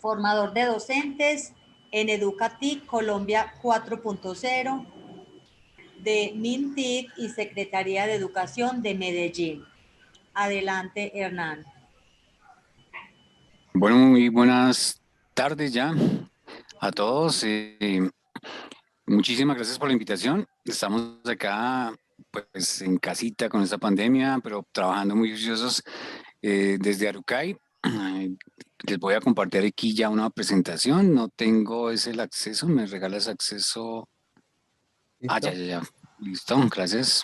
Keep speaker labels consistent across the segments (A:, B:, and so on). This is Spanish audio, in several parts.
A: formador de docentes en Educatic Colombia 4.0 de MINTIC y Secretaría de Educación de Medellín. Adelante, Hernán.
B: Bueno, muy buenas tardes ya a todos. Muchísimas gracias por la invitación. Estamos acá pues en casita con esta pandemia, pero trabajando muy juiciosos desde Arucay. Les voy a compartir aquí ya una presentación. No tengo el acceso. ¿Me regalas acceso?
C: ¿Listo?
B: Ah, ya. Listo, gracias.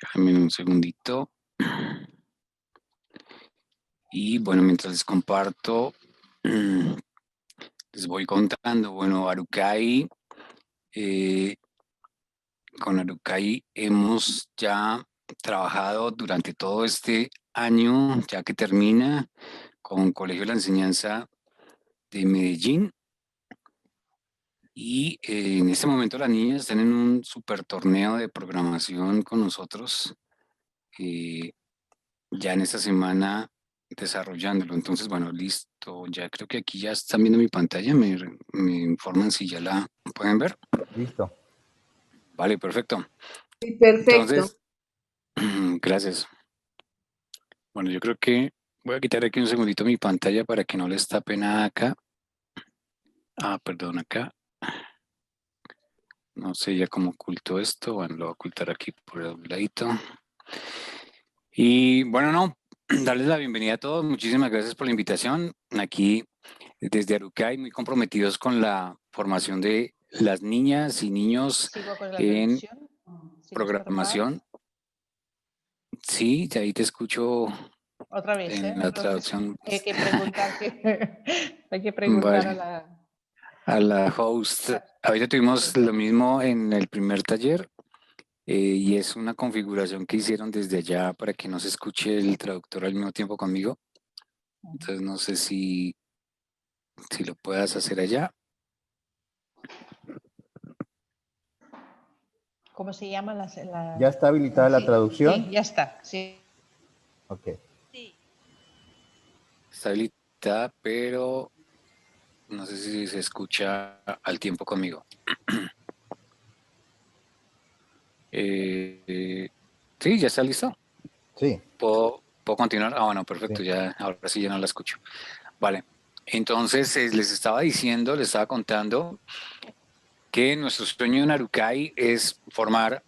B: Déjame un segundito. Y bueno, mientras les comparto, les voy contando. Bueno, Arucay, con Arucay hemos ya trabajado durante todo este año, ya que termina, con Colegio de la Enseñanza de Medellín. Y en este momento las niñas están en un super torneo de programación con nosotros, ya en esta semana desarrollándolo. Entonces, bueno, listo. Ya creo que aquí ya están viendo mi pantalla. Me informan si ya la pueden ver.
C: Listo.
B: Vale, perfecto.
D: Sí, perfecto.
B: Entonces, gracias. Bueno, yo creo que voy a quitar aquí un segundito mi pantalla para que no les tape nada acá. Ah, perdón, acá. No sé ya cómo oculto esto. Bueno, lo voy a ocultar aquí por el ladito. Y bueno, no, darles la bienvenida a todos. Muchísimas gracias por la invitación. Aquí desde Arucay, muy comprometidos con la formación de las niñas y niños
E: ¿Sigo con la
B: en
E: traducción? ¿Sí nos
B: programación. Sí, ya ahí te escucho
E: otra vez,
B: en
E: ¿eh?
B: la
E: Entonces,
B: traducción.
E: hay que preguntar, hay que preguntar
B: Vale. A la host. Ahorita tuvimos lo mismo en el primer taller y es una configuración que hicieron desde allá para que no se escuche el traductor al mismo tiempo conmigo. Entonces no sé si lo puedas hacer allá.
E: ¿Cómo se llama la...
C: ¿Ya está habilitada la traducción?
E: Sí, ya está, sí.
C: Ok.
A: Sí.
B: Está habilitada, pero no sé si se escucha al tiempo conmigo. Sí, ya está listo.
C: Sí.
B: ¿Puedo continuar? Ah, bueno, perfecto,
C: Sí.
B: ya, ahora sí ya no la escucho. Vale, entonces les estaba diciendo, les estaba contando que nuestro sueño en Arucay es formar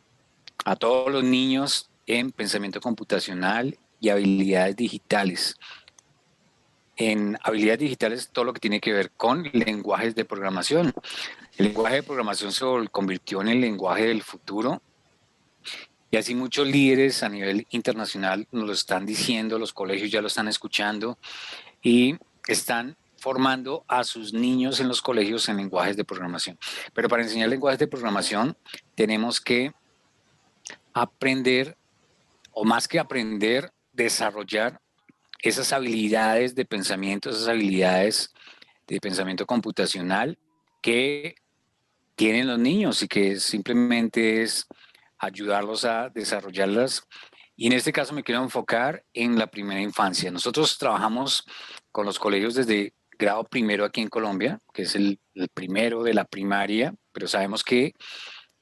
B: a todos los niños en pensamiento computacional y habilidades digitales. En habilidades digitales, todo lo que tiene que ver con lenguajes de programación. El lenguaje de programación se convirtió en el lenguaje del futuro y así muchos líderes a nivel internacional nos lo están diciendo, los colegios ya lo están escuchando y están formando a sus niños en los colegios en lenguajes de programación. Pero para enseñar lenguajes de programación tenemos que aprender, o más que aprender, desarrollar esas habilidades de pensamiento, esas habilidades de pensamiento computacional que tienen los niños y que simplemente es ayudarlos a desarrollarlas. Y en este caso me quiero enfocar en la primera infancia. Nosotros trabajamos con los colegios desde grado primero aquí en Colombia, que es el primero de la primaria, pero sabemos que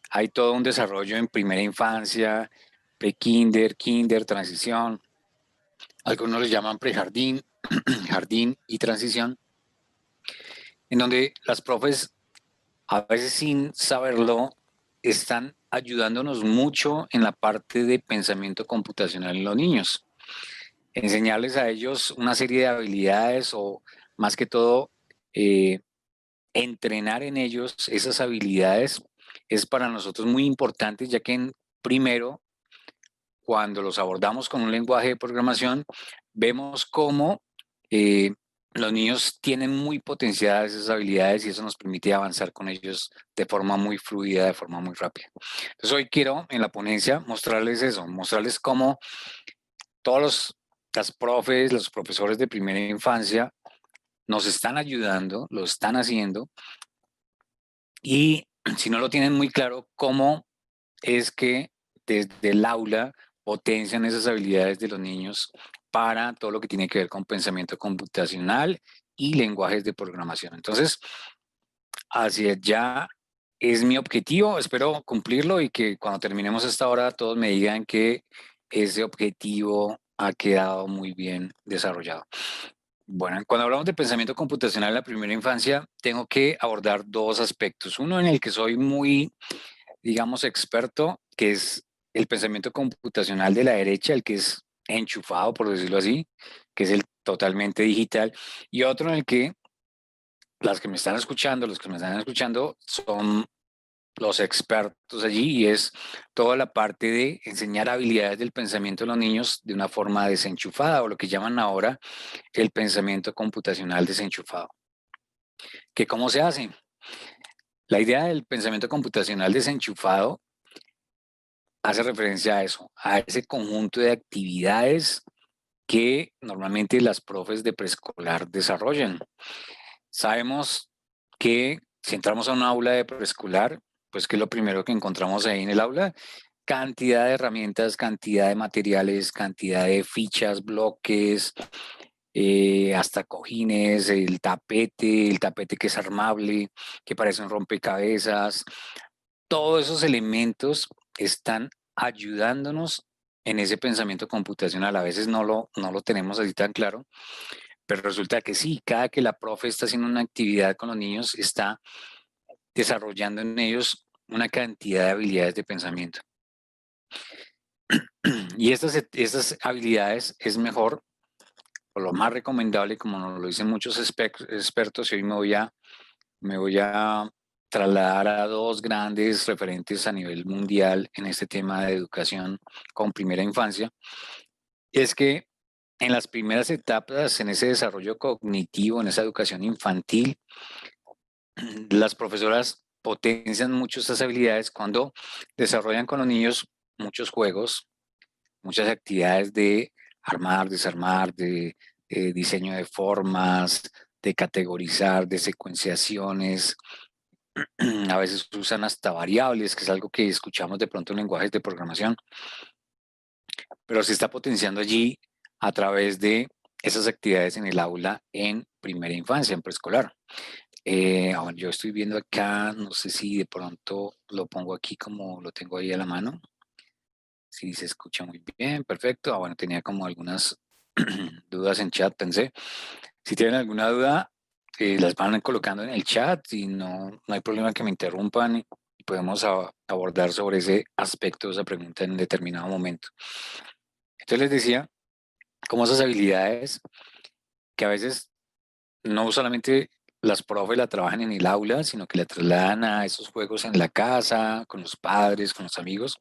B: hay todo un desarrollo en primera infancia, pre-kinder, kinder, transición. Algunos lo llaman prejardín, jardín y transición, en donde las profes, a veces sin saberlo, están ayudándonos mucho en la parte de pensamiento computacional en los niños. Enseñarles a ellos una serie de habilidades o más que todo entrenar en ellos esas habilidades es para nosotros muy importante, ya que primero, cuando los abordamos con un lenguaje de programación, vemos cómo los niños tienen muy potenciadas esas habilidades y eso nos permite avanzar con ellos de forma muy fluida, de forma muy rápida. Entonces hoy quiero en la ponencia mostrarles eso, mostrarles cómo todos las profes, los profesores de primera infancia nos están ayudando, lo están haciendo y si no lo tienen muy claro, cómo es que desde el aula potencian esas habilidades de los niños para todo lo que tiene que ver con pensamiento computacional y lenguajes de programación. Entonces, hacia allá es mi objetivo. Espero cumplirlo y que cuando terminemos esta hora todos me digan que ese objetivo ha quedado muy bien desarrollado. Bueno, cuando hablamos de pensamiento computacional en la primera infancia, tengo que abordar dos aspectos. Uno en el que soy muy, digamos, experto, que es el pensamiento computacional de la derecha, el que es enchufado, por decirlo así, que es el totalmente digital, y otro en el que los que me están escuchando son los expertos allí, y es toda la parte de enseñar habilidades del pensamiento de los niños de una forma desenchufada, o lo que llaman ahora el pensamiento computacional desenchufado. ¿Que cómo se hace? La idea del pensamiento computacional desenchufado hace referencia a eso, a ese conjunto de actividades que normalmente las profes de preescolar desarrollan. Sabemos que si entramos a un aula de preescolar, pues ¿qué es lo primero que encontramos ahí en el aula? Cantidad de herramientas, cantidad de materiales, cantidad de fichas, bloques, hasta cojines, el tapete que es armable, que parece un rompecabezas. Todos esos elementos están ayudándonos en ese pensamiento computacional. A veces no lo tenemos así tan claro, pero resulta que sí, cada que la profe está haciendo una actividad con los niños, está desarrollando en ellos una cantidad de habilidades de pensamiento. Y estas habilidades es mejor, o lo más recomendable, como nos lo dicen muchos expertos, y hoy me voy a trasladar a dos grandes referentes a nivel mundial en este tema de educación con primera infancia, es que en las primeras etapas, en ese desarrollo cognitivo, en esa educación infantil, las profesoras potencian mucho estas habilidades cuando desarrollan con los niños muchos juegos, muchas actividades de armar, desarmar, de diseño de formas, de categorizar, de secuenciaciones. A veces usan hasta variables, que es algo que escuchamos de pronto en lenguajes de programación, pero se está potenciando allí a través de esas actividades en el aula en primera infancia, en preescolar. Ahora yo estoy viendo acá, no sé si de pronto lo pongo aquí como lo tengo ahí a la mano. Si se escucha muy bien, perfecto. Bueno, tenía como algunas dudas en chat, pensé. Si tienen alguna duda, las van colocando en el chat y no hay problema que me interrumpan y podemos abordar sobre ese aspecto, esa pregunta en determinado momento. Entonces les decía, como esas habilidades que a veces no solamente las profes la trabajan en el aula, sino que la trasladan a esos juegos en la casa, con los padres, con los amigos,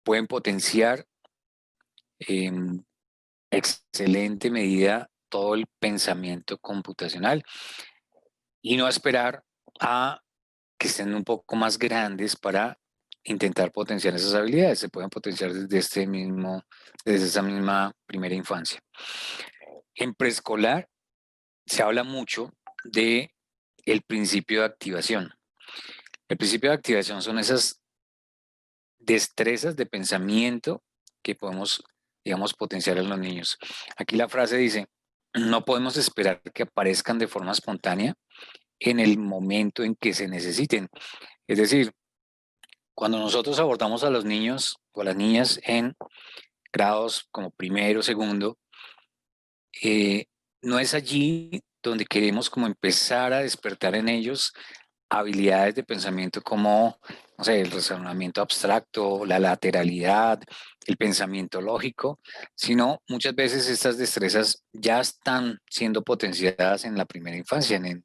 B: pueden potenciar en excelente medida todo el pensamiento computacional y no esperar a que estén un poco más grandes para intentar potenciar esas habilidades. Se pueden potenciar desde esa misma primera infancia. En preescolar se habla mucho de el principio de activación. El principio de activación son esas destrezas de pensamiento que podemos, digamos, potenciar en los niños. Aquí la frase dice, no podemos esperar que aparezcan de forma espontánea en el momento en que se necesiten. Es decir, cuando nosotros abordamos a los niños o a las niñas en grados como primero, segundo, no es allí donde queremos como empezar a despertar en ellos habilidades de pensamiento como, no sé, el razonamiento abstracto, la lateralidad, el pensamiento lógico, sino muchas veces estas destrezas ya están siendo potenciadas en la primera infancia, en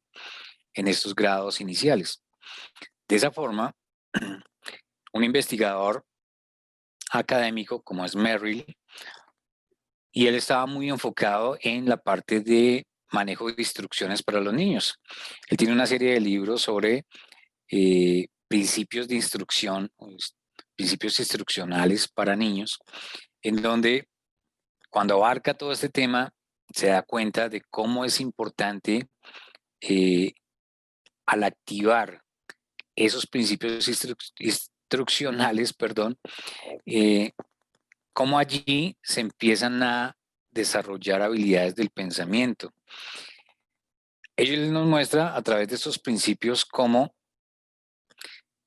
B: estos grados iniciales. De esa forma, un investigador académico como es Merrill, y él estaba muy enfocado en la parte de manejo de instrucciones para los niños. Él tiene una serie de libros sobre principios de instrucción, principios instruccionales para niños, en donde cuando abarca todo este tema se da cuenta de cómo es importante al activar esos principios instruccionales, cómo allí se empiezan a desarrollar habilidades del pensamiento. Ellos nos muestra a través de estos principios cómo,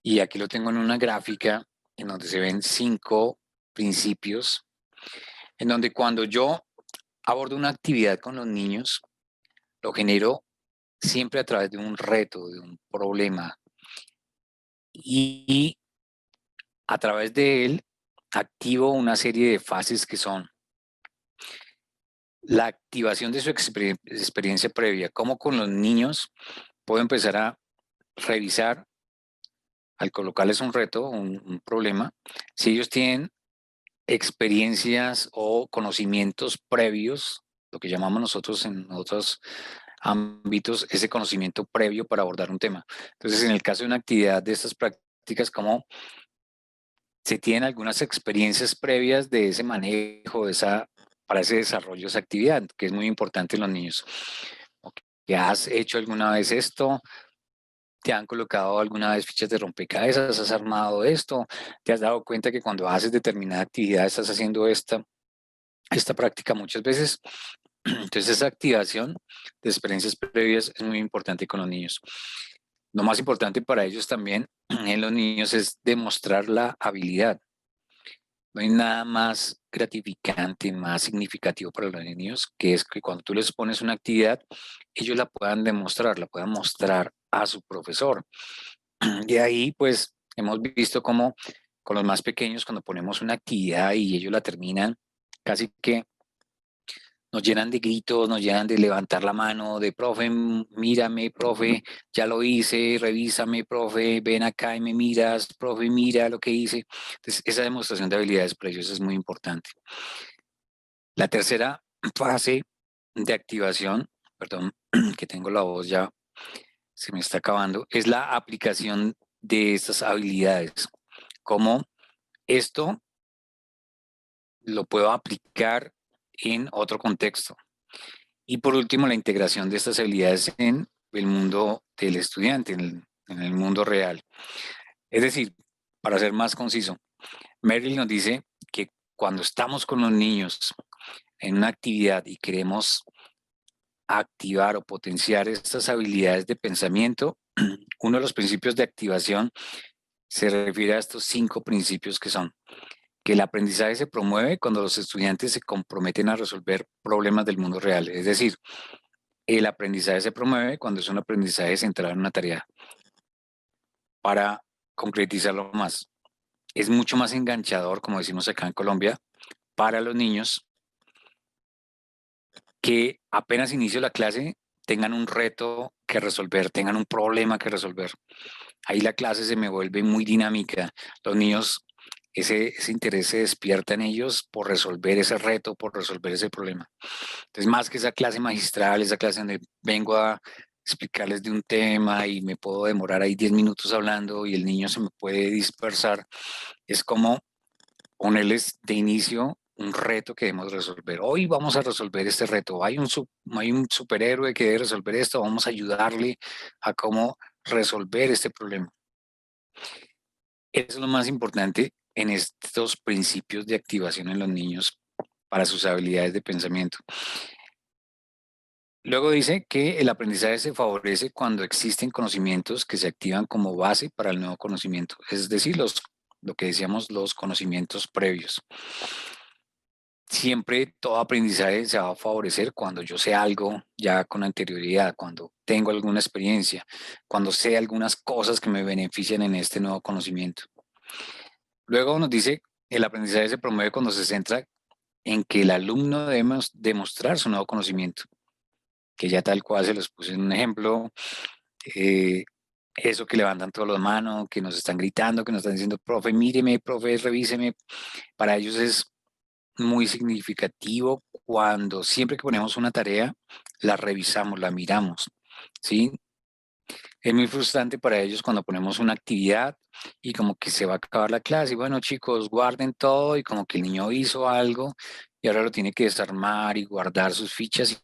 B: y aquí lo tengo en una gráfica en donde se ven 5 principios, en donde cuando yo abordo una actividad con los niños, lo genero siempre a través de un reto, de un problema, y a través de él activo una serie de fases que son la activación de su experiencia previa, cómo con los niños puedo empezar a revisar, al colocarles un reto, un problema, si ellos tienen experiencias o conocimientos previos, lo que llamamos nosotros en otros ámbitos, ese conocimiento previo para abordar un tema. Entonces, en el caso de una actividad de estas prácticas, como se tienen algunas experiencias previas de ese manejo, para ese desarrollo de esa actividad, que es muy importante en los niños. ¿Que has hecho alguna vez esto? ¿Te han colocado alguna vez fichas de rompecabezas? ¿Has armado esto? ¿Te has dado cuenta que cuando haces determinada actividad estás haciendo esta práctica muchas veces? Entonces esa activación de experiencias previas es muy importante con los niños. Lo más importante para ellos también en los niños es demostrar la habilidad. No hay nada más gratificante, más significativo para los niños, que es que cuando tú les pones una actividad, ellos la puedan demostrar, la puedan mostrar a su profesor. De ahí, pues, hemos visto cómo con los más pequeños, cuando ponemos una actividad y ellos la terminan, casi que nos llenan de gritos, nos llenan de levantar la mano, de profe, mírame, profe, ya lo hice, revísame, profe, ven acá y me miras, profe, mira lo que hice. Entonces, esa demostración de habilidades para ellos es muy importante. La tercera fase de activación, perdón, que tengo la voz ya, se me está acabando, es la aplicación de estas habilidades. Cómo esto lo puedo aplicar en otro contexto. Y por último, la integración de estas habilidades en el mundo del estudiante, en el mundo real. Es decir, para ser más conciso, Merrill nos dice que cuando estamos con los niños en una actividad y queremos activar o potenciar estas habilidades de pensamiento, uno de los principios de activación se refiere a estos 5 principios que son que el aprendizaje se promueve cuando los estudiantes se comprometen a resolver problemas del mundo real. Es decir, el aprendizaje se promueve cuando es un aprendizaje centrado en una tarea. Para concretizarlo más, es mucho más enganchador, como decimos acá en Colombia, para los niños que apenas inicio la clase tengan un reto que resolver, tengan un problema que resolver. Ahí la clase se me vuelve muy dinámica. Los niños, ese interés se despierta en ellos por resolver ese reto, por resolver ese problema. Entonces, más que esa clase magistral, esa clase donde vengo a explicarles de un tema y me puedo demorar ahí 10 minutos hablando y el niño se me puede dispersar, es como ponerles de inicio un reto que debemos resolver. Hoy vamos a resolver este reto. Hay un superhéroe que debe resolver esto. Vamos a ayudarle a cómo resolver este problema. Eso es lo más importante en estos principios de activación en los niños para sus habilidades de pensamiento. Luego dice que el aprendizaje se favorece cuando existen conocimientos que se activan como base para el nuevo conocimiento, es decir, lo que decíamos, los conocimientos previos. Siempre todo aprendizaje se va a favorecer cuando yo sé algo ya con anterioridad, cuando tengo alguna experiencia, cuando sé algunas cosas que me benefician en este nuevo conocimiento. Luego nos dice, el aprendizaje se promueve cuando se centra en que el alumno debe demostrar su nuevo conocimiento, que ya tal cual se los puse en un ejemplo, eso que levantan todas las manos, que nos están gritando, que nos están diciendo, profe, míreme, profe, revíseme, para ellos es muy significativo cuando siempre que ponemos una tarea, la revisamos, la miramos, ¿sí? Es muy frustrante para ellos cuando ponemos una actividad y como que se va a acabar la clase y bueno chicos, guarden todo y como que el niño hizo algo y ahora lo tiene que desarmar y guardar sus fichas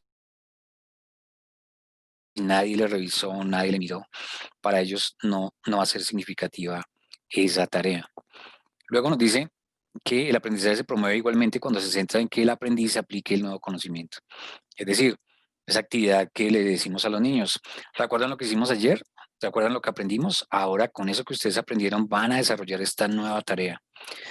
B: y nadie le revisó, nadie le miró. Para ellos no va a ser significativa esa tarea. Luego nos dice que el aprendizaje se promueve igualmente cuando se centra en que el aprendiz aplique el nuevo conocimiento. Es decir, esa actividad que le decimos a los niños. ¿Recuerdan lo que hicimos ayer? ¿Recuerdan lo que aprendimos? Ahora con eso que ustedes aprendieron van a desarrollar esta nueva tarea.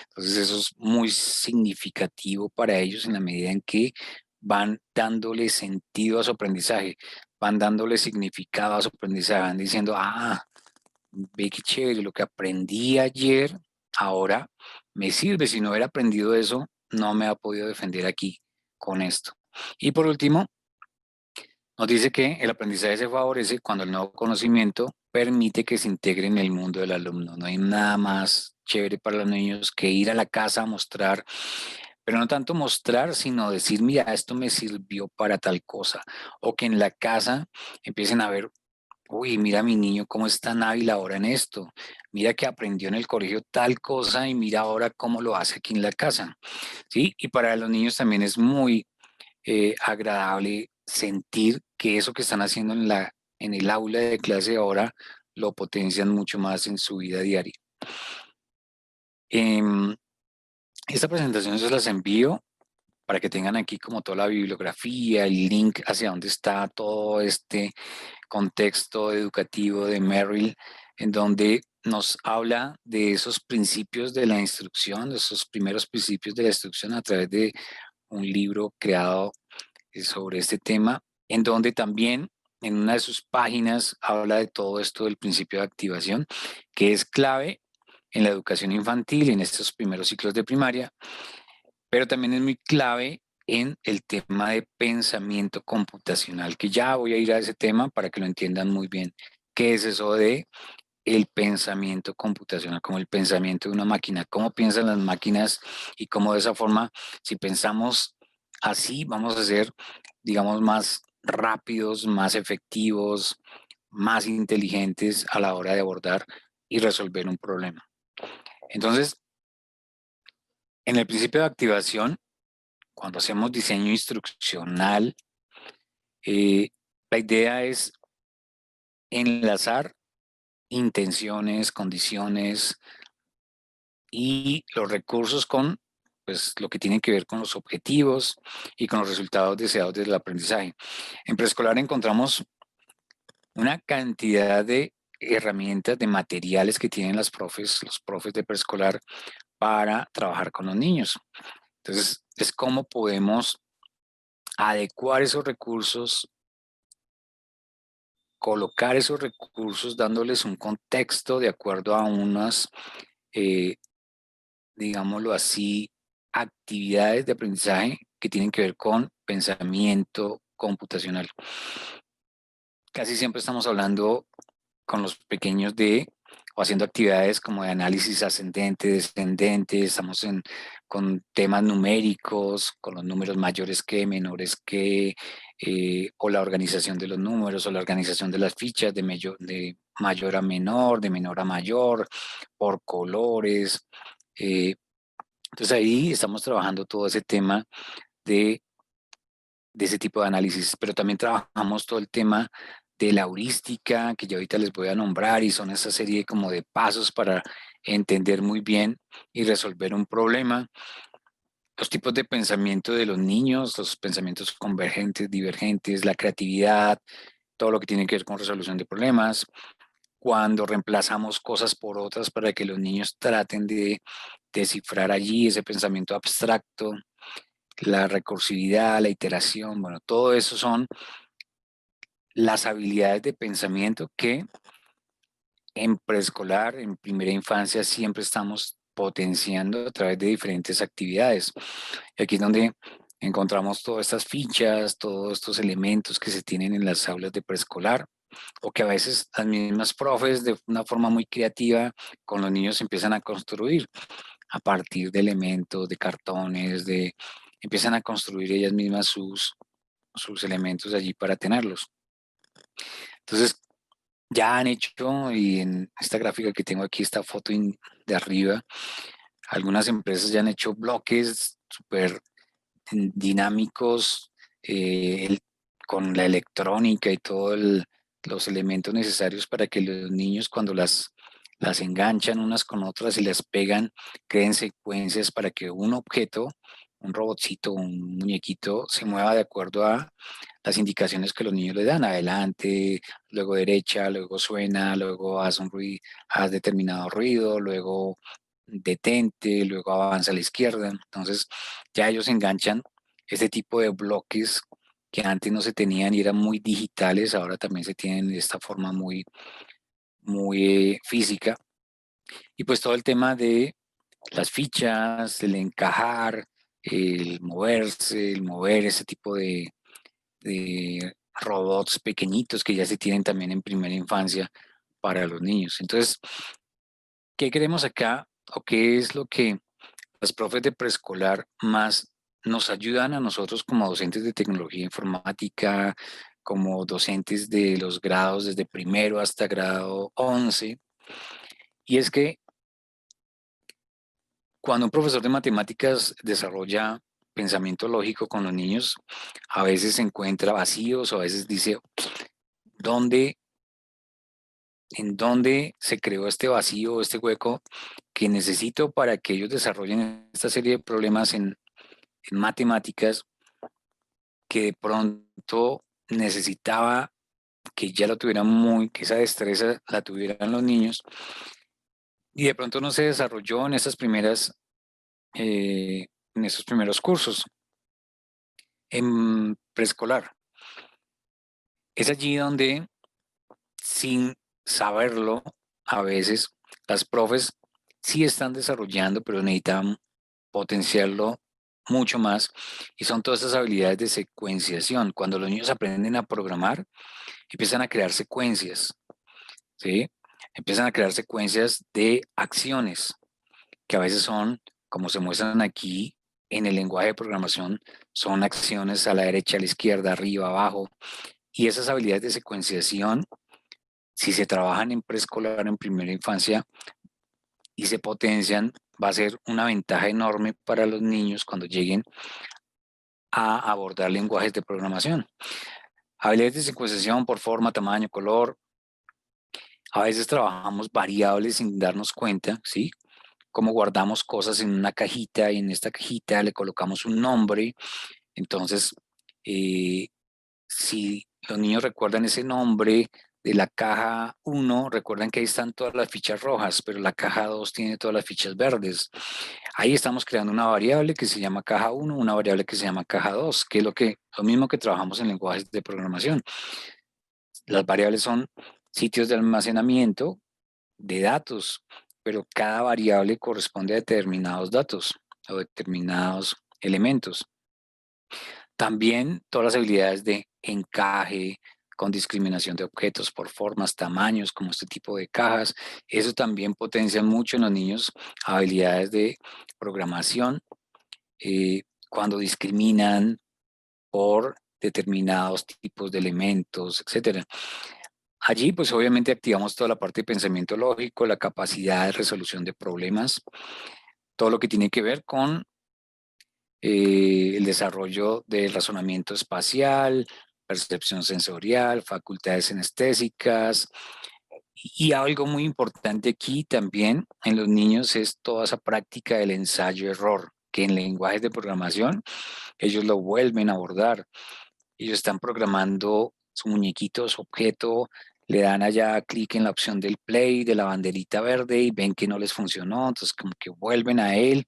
B: Entonces eso es muy significativo para ellos en la medida en que van dándole sentido a su aprendizaje, van dándole significado a su aprendizaje, van diciendo, ve qué chévere, lo que aprendí ayer ahora me sirve. Si no hubiera aprendido eso, no me ha podido defender aquí con esto. Y por último, nos dice que el aprendizaje se favorece cuando el nuevo conocimiento permite que se integre en el mundo del alumno. No hay nada más chévere para los niños que ir a la casa a mostrar, pero no tanto mostrar, sino decir, mira, esto me sirvió para tal cosa. O que en la casa empiecen a ver, uy, mira a mi niño cómo es tan hábil ahora en esto. Mira que aprendió en el colegio tal cosa y mira ahora cómo lo hace aquí en la casa. ¿Sí? Y para los niños también es muy agradable sentir que eso que están haciendo en el aula de clase ahora lo potencian mucho más en su vida diaria. Esta presentación se las envío para que tengan aquí como toda la bibliografía, el link hacia dónde está todo este contexto educativo de Merrill, en donde nos habla de esos principios de la instrucción, de esos primeros principios de la instrucción a través de un libro creado sobre este tema, en donde también en una de sus páginas habla de todo esto del principio de activación, que es clave en la educación infantil, en estos primeros ciclos de primaria, pero también es muy clave en el tema de pensamiento computacional, que ya voy a ir a ese tema para que lo entiendan muy bien. ¿Qué es eso de el pensamiento computacional, como el pensamiento de una máquina? ¿Cómo piensan las máquinas y cómo de esa forma, si pensamos así, vamos a ser, digamos, más rápidos, más efectivos, más inteligentes a la hora de abordar y resolver un problema? Entonces, en el principio de activación, cuando hacemos diseño instruccional, la idea es enlazar intenciones, condiciones y los recursos con pues, lo que tiene que ver con los objetivos y con los resultados deseados del aprendizaje. En preescolar encontramos una cantidad de herramientas, de materiales que tienen los profes de preescolar para trabajar con los niños. Entonces, es cómo podemos adecuar esos recursos, colocar esos recursos, dándoles un contexto de acuerdo a unas, digámoslo así, actividades de aprendizaje que tienen que ver con pensamiento computacional. Casi siempre estamos hablando con los pequeños o haciendo actividades como de análisis ascendente, descendente, estamos con temas numéricos, con los números mayores que, menores que, o la organización de los números, o la organización de las fichas de mayor a menor, de menor a mayor, por colores. Entonces ahí estamos trabajando todo ese tema de ese tipo de análisis, pero también trabajamos todo el tema de la heurística, que yo ahorita les voy a nombrar, y son esa serie como de pasos para entender muy bien y resolver un problema. Los tipos de pensamiento de los niños, los pensamientos convergentes, divergentes, la creatividad, todo lo que tiene que ver con resolución de problemas, cuando reemplazamos cosas por otras para que los niños traten de descifrar allí ese pensamiento abstracto, la recursividad, la iteración, bueno, todo eso son las habilidades de pensamiento que en preescolar, en primera infancia, siempre estamos potenciando a través de diferentes actividades. Y aquí es donde encontramos todas estas fichas, todos estos elementos que se tienen en las aulas de preescolar, o que a veces las mismas profes de una forma muy creativa con los niños empiezan a construir a partir de elementos, de cartones, empiezan a construir ellas mismas sus elementos allí para tenerlos. Entonces, ya han hecho, y en esta gráfica que tengo aquí, esta foto de arriba, algunas empresas ya han hecho bloques súper dinámicos con la electrónica y todos los elementos necesarios para que los niños cuando las enganchan unas con otras y las pegan, creen secuencias para que un objeto, un robotcito, un muñequito, se mueva de acuerdo a las indicaciones que los niños le dan, adelante, luego derecha, luego suena, luego haz determinado ruido, luego detente, luego avanza a la izquierda. Entonces ya ellos enganchan este tipo de bloques que antes no se tenían y eran muy digitales, ahora también se tienen de esta forma muy, muy física. Y pues todo el tema de las fichas, el encajar, el moverse, el mover ese tipo de robots pequeñitos que ya se tienen también en primera infancia para los niños. Entonces, ¿qué queremos acá o qué es lo que los profes de preescolar más nos ayudan a nosotros como docentes de tecnología informática, como docentes de los grados desde primero hasta grado 11? Y es que cuando un profesor de matemáticas desarrolla pensamiento lógico con los niños, a veces se encuentra vacíos o a veces dice, ¿dónde, en dónde se creó este vacío, este hueco que necesito para que ellos desarrollen esta serie de problemas en matemáticas que de pronto necesitaba que ya lo tuvieran que esa destreza la tuvieran los niños y de pronto no se desarrolló en en esos primeros cursos en preescolar? Es allí donde, sin saberlo, a veces las profes sí están desarrollando, pero necesitan potenciarlo mucho más, y son todas esas habilidades de secuenciación. Cuando los niños aprenden a programar, empiezan a crear secuencias, ¿sí? Empiezan a crear secuencias de acciones, que a veces son, como se muestran aquí en el lenguaje de programación, son acciones a la derecha, a la izquierda, arriba, abajo, y esas habilidades de secuenciación, si se trabajan en preescolar, en primera infancia, y se potencian, va a ser una ventaja enorme para los niños cuando lleguen a abordar lenguajes de programación. Habilidades de secuenciación por forma, tamaño, color. A veces trabajamos variables sin darnos cuenta, ¿sí? Como guardamos cosas en una cajita y en esta cajita le colocamos un nombre. Entonces, si los niños recuerdan ese nombre de la caja 1, recuerdan que ahí están todas las fichas rojas, pero la caja 2 tiene todas las fichas verdes. Ahí estamos creando una variable que se llama caja 1, una variable que se llama caja 2, que es lo mismo que trabajamos en lenguajes de programación. Las variables son sitios de almacenamiento de datos, pero cada variable corresponde a determinados datos o determinados elementos. También todas las habilidades de encaje, con discriminación de objetos por formas, tamaños, como este tipo de cajas. Eso también potencia mucho en los niños habilidades de programación, cuando discriminan por determinados tipos de elementos, etcétera. Allí, pues obviamente activamos toda la parte de pensamiento lógico, la capacidad de resolución de problemas, todo lo que tiene que ver con el desarrollo del razonamiento espacial, percepción sensorial, facultades sinestésicas. Y algo muy importante aquí también en los niños es toda esa práctica del ensayo-error, que en lenguajes de programación ellos lo vuelven a abordar. Ellos están programando su muñequito, su objeto, le dan allá clic en la opción del play, de la banderita verde, y ven que no les funcionó, entonces como que vuelven a él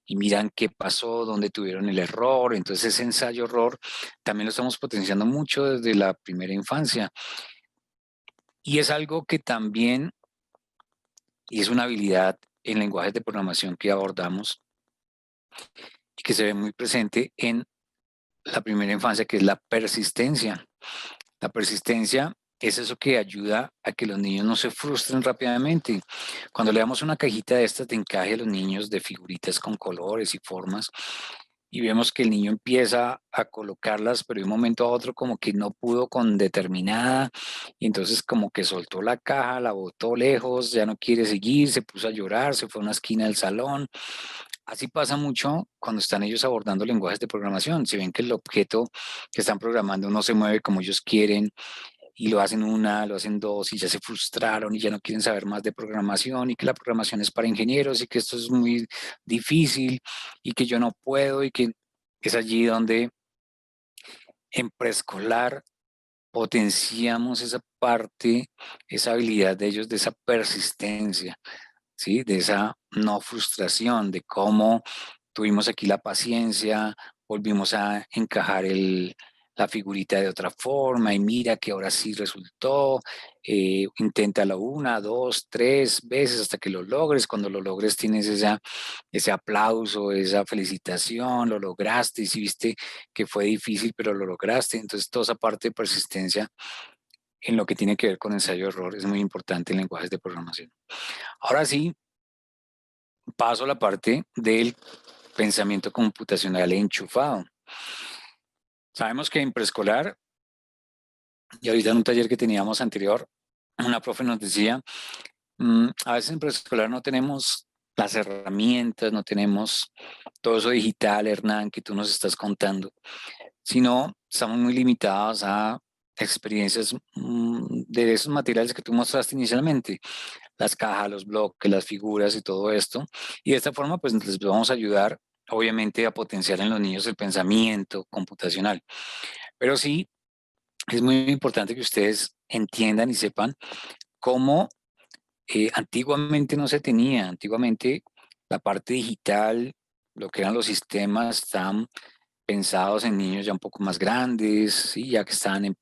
B: y miran qué pasó, dónde tuvieron el error. Entonces ese ensayo-error también lo estamos potenciando mucho desde la primera infancia. Y es algo que también, y es una habilidad en lenguajes de programación que abordamos y que se ve muy presente en la primera infancia, que es la persistencia. La persistencia es eso que ayuda a que los niños no se frustren rápidamente. Cuando le damos una cajita de estas de encaje a los niños de figuritas con colores y formas, y vemos que el niño empieza a colocarlas, pero de un momento a otro como que no pudo con determinada, y entonces como que soltó la caja, la botó lejos, ya no quiere seguir, se puso a llorar, se fue a una esquina del salón. Así pasa mucho cuando están ellos abordando lenguajes de programación. Si ven que el objeto que están programando no se mueve como ellos quieren, y lo hacen una, lo hacen dos, y ya se frustraron y ya no quieren saber más de programación, y que la programación es para ingenieros y que esto es muy difícil y que yo no puedo, y que es allí donde en preescolar potenciamos esa parte, esa habilidad de ellos, de esa persistencia, ¿sí? De esa no frustración, de cómo tuvimos aquí la paciencia, volvimos a encajar la figurita de otra forma y mira que ahora sí resultó, inténtalo 1, 2, 3 veces hasta que lo logres. Cuando lo logres tienes ese aplauso, esa felicitación, lo lograste y si viste que fue difícil pero lo lograste. Entonces toda esa parte de persistencia en lo que tiene que ver con ensayo-error es muy importante en lenguajes de programación. Ahora sí, paso a la parte del pensamiento computacional enchufado. Sabemos que en preescolar, y ahorita en un taller que teníamos anterior, una profe nos decía, a veces en preescolar no tenemos las herramientas, no tenemos todo eso digital, Hernán, que tú nos estás contando, sino estamos muy limitados a experiencias de esos materiales que tú mostraste inicialmente, las cajas, los bloques, las figuras y todo esto. Y de esta forma, pues les vamos a ayudar, obviamente, a potenciar en los niños el pensamiento computacional. Pero sí, es muy importante que ustedes entiendan y sepan cómo antiguamente no se tenía. Antiguamente la parte digital, lo que eran los sistemas, estaban pensados en niños ya un poco más grandes, ¿sí? Ya que estaban en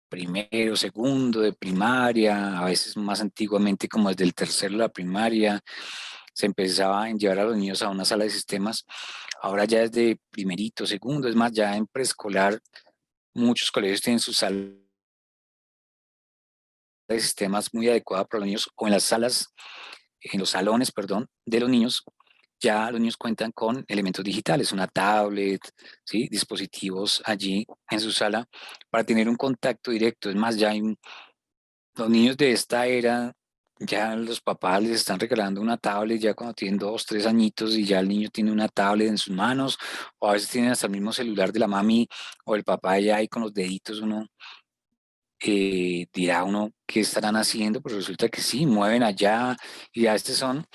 B: primero, segundo de primaria, a veces más antiguamente como desde el tercero de la primaria, se empezaba a llevar a los niños a una sala de sistemas. Ahora ya desde primerito, segundo, es más, ya en preescolar, muchos colegios tienen su sala de sistemas muy adecuada para los niños o en las salas, en los salones, perdón, de los niños. Ya los niños cuentan con elementos digitales, una tablet, ¿sí? Dispositivos allí en su sala para tener un contacto directo. Es más, ya hay los niños de esta era, ya los papás les están regalando una tablet ya cuando tienen 2, 3 añitos y ya el niño tiene una tablet en sus manos o a veces tienen hasta el mismo celular de la mami o el papá ya ahí con los deditos uno dirá uno qué estarán haciendo, pero resulta que sí, mueven allá y ya estos son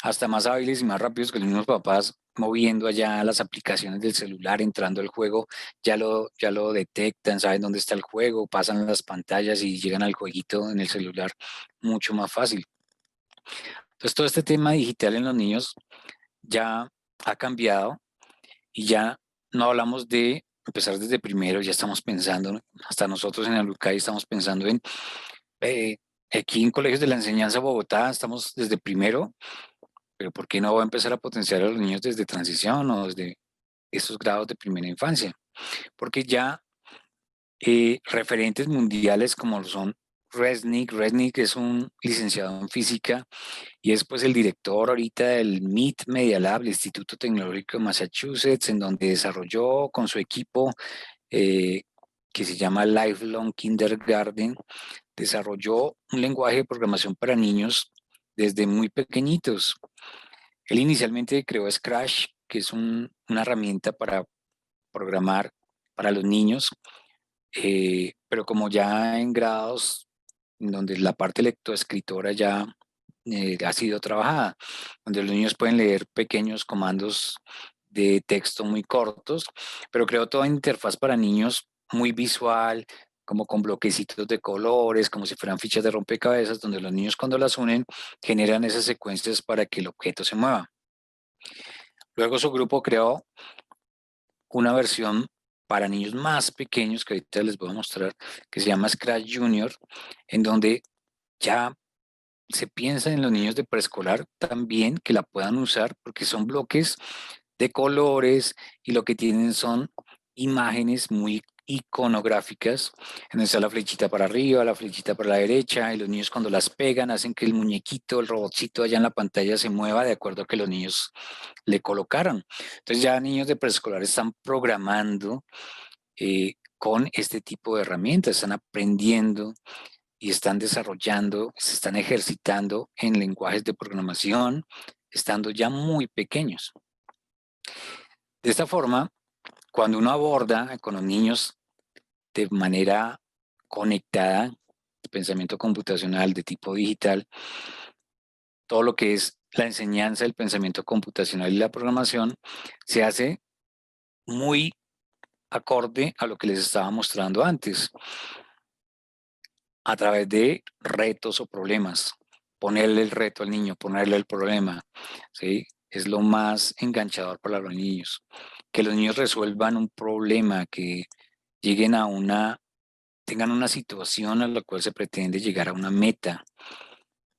B: hasta más hábiles y más rápidos que los mismos papás moviendo allá las aplicaciones del celular, entrando al juego, ya lo detectan, saben dónde está el juego, pasan las pantallas y llegan al jueguito en el celular mucho más fácil. Entonces todo este tema digital en los niños ya ha cambiado y ya no hablamos de empezar desde primero, ya estamos pensando, hasta nosotros en el UCAI estamos pensando en, eh, aquí en Colegios de la Enseñanza Bogotá estamos desde primero, pero ¿por qué no va a empezar a potenciar a los niños desde transición o desde esos grados de primera infancia? Porque ya referentes mundiales como lo son Resnick es un licenciado en física y es pues el director ahorita del MIT Media Lab, el Instituto Tecnológico de Massachusetts, en donde desarrolló con su equipo eh, que se llama Lifelong Kindergarten, desarrolló un lenguaje de programación para niños desde muy pequeñitos. Él inicialmente creó Scratch, que es una herramienta para programar para los niños, pero como ya en grados en donde la parte lectoescritora ya ha sido trabajada, donde los niños pueden leer pequeños comandos de texto muy cortos, pero creó toda interfaz para niños muy visual, como con bloquecitos de colores, como si fueran fichas de rompecabezas, donde los niños cuando las unen generan esas secuencias para que el objeto se mueva. Luego su grupo creó una versión para niños más pequeños que ahorita les voy a mostrar, que se llama Scratch Junior, en donde ya se piensa en los niños de preescolar también que la puedan usar porque son bloques de colores y lo que tienen son imágenes muy iconográficas, en donde está la flechita para arriba, la flechita para la derecha, y los niños cuando las pegan hacen que el muñequito, el robotcito allá en la pantalla se mueva de acuerdo a que los niños le colocaron. Entonces ya niños de preescolar están programando con este tipo de herramientas, están aprendiendo y están desarrollando, se están ejercitando en lenguajes de programación, estando ya muy pequeños. De esta forma, cuando uno aborda con los niños de manera conectada, el pensamiento computacional de tipo digital, todo lo que es la enseñanza del pensamiento computacional y la programación, se hace muy acorde a lo que les estaba mostrando antes, a través de retos o problemas. Ponerle el reto al niño, ponerle el problema, ¿sí? Es lo más enganchador para los niños. Que los niños resuelvan un problema, que lleguen a tengan una situación a la cual se pretende llegar a una meta.